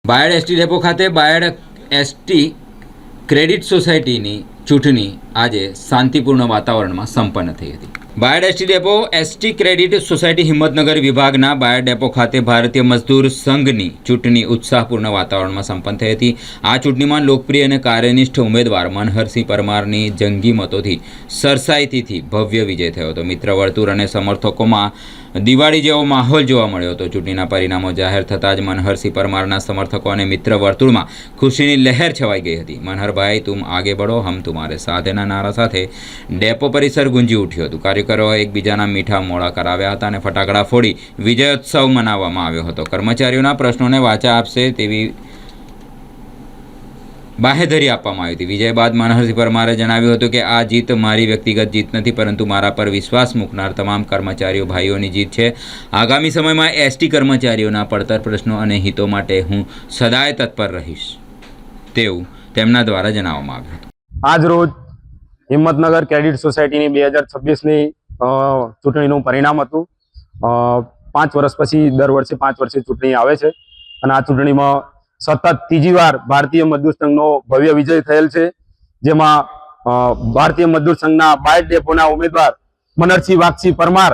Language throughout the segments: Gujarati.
બાયડ એસટી ડેપો ખાતે બાયડ એસટી ક્રેડિટ સોસાયટીની ચૂંટણી આજે શાંતિપૂર્ણ વાતાવરણમાં સંપન્ન થઈ હતી। Bayad ST depot ST credit society Himmatnagar વિભાગના બાયડ ડેપો ખાતે ભારતીય મજદૂર સંઘની ચૂંટણી ઉત્સાહપૂર્ણ વાતાવરણમાં સંપન્ન થઈ હતી। આ ચૂંટણીમાં લોકપ્રિય અને કાર્યનિષ્ઠ ઉમેદવાર મનહરસિંહ પરમારની જંગી મતોથી સરસાઈથી ભવ્ય વિજય થયો હતો। મિત્ર વર્તુળ અને સમર્થકોમાં દિવાળી જેવો માહોલ જોવા મળ્યો હતો। ચૂંટણીના પરિણામો જાહેર થતાં જ મનહરસિંહ પરમારના સમર્થકો અને મિત્ર વર્તુળમાં ખુશીની લહેર છવાઈ ગઈ હતી। મનહરભાઈ તુમ આગે બઢો હમ તુમ્હારે સાથેના નારા સાથે ડેપો પરિસર ગુંજી ઉઠ્યું હતું। કાર્યકરોએ એકબીજાના મીઠા મોડા કરાવ્યા હતા અને ફટાકડા ફોડી વિજયોત્સવ મનાવવામાં આવ્યો હતો। કર્મચારીઓના પ્રશ્નોને વાચા આપશે તેવી બાહેધરી આપવામાં આવી હતી। વિજય બાદ મનહરસિંહ પરમારે જણાવ્યું હતું કે આ જીત મારી વ્યક્તિગત જીત નથી, પરંતુ મારા પર વિશ્વાસ મૂકનાર તમામ કર્મચારીઓ ભાઈઓની જીત છે। આગામી સમયમાં એસટી કર્મચારીઓના પડતર પ્રશ્નો અને હિતો માટે હું સદાય તત્પર રહીશ તેવું તેમના દ્વારા જણાવવામાં આવ્યું હતું। આજ રોજ હિંમતનગર ક્રેડિટ સોસાયટીની 2026ની ચૂંટણીનું પરિણામ હતું। 5 વર્ષ પછી દર વર્ષે 5 વર્ષે ચૂંટણી આવે છે અને આ ચૂંટણીમાં સતત ત્રીજી વાર ભારતીય મજદૂર સંઘનો ભવ્ય વિજય થયેલ છે, જેમાં ભારતીય મજદૂર સંઘના બાયડ ડેપોના ઉમેદવાર મનહરસિંહ વાઘસિંહ પરમાર,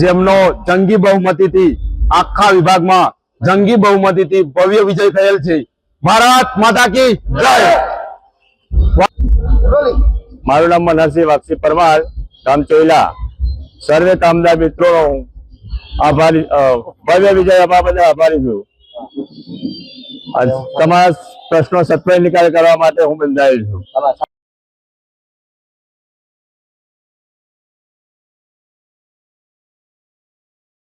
જેમનો જંગી બહુમતીથી આખા વિભાગમાં જંગી બહુમતીથી ભવ્ય વિજય થયેલ છે। ભારત માતા કી જય। મારું નામ મનહરસિંહ વાઘસિંહ પરમાર, ગામ ચોઈલા। સર્વે કામદાર મિત્રોનો આભારી, ભવ્ય વિજય આપવા બદલ આભારી છું। તમારા પ્રશ્નો સત્વરે નિકાલ કરવા માટે હું બંધાયેલ છું।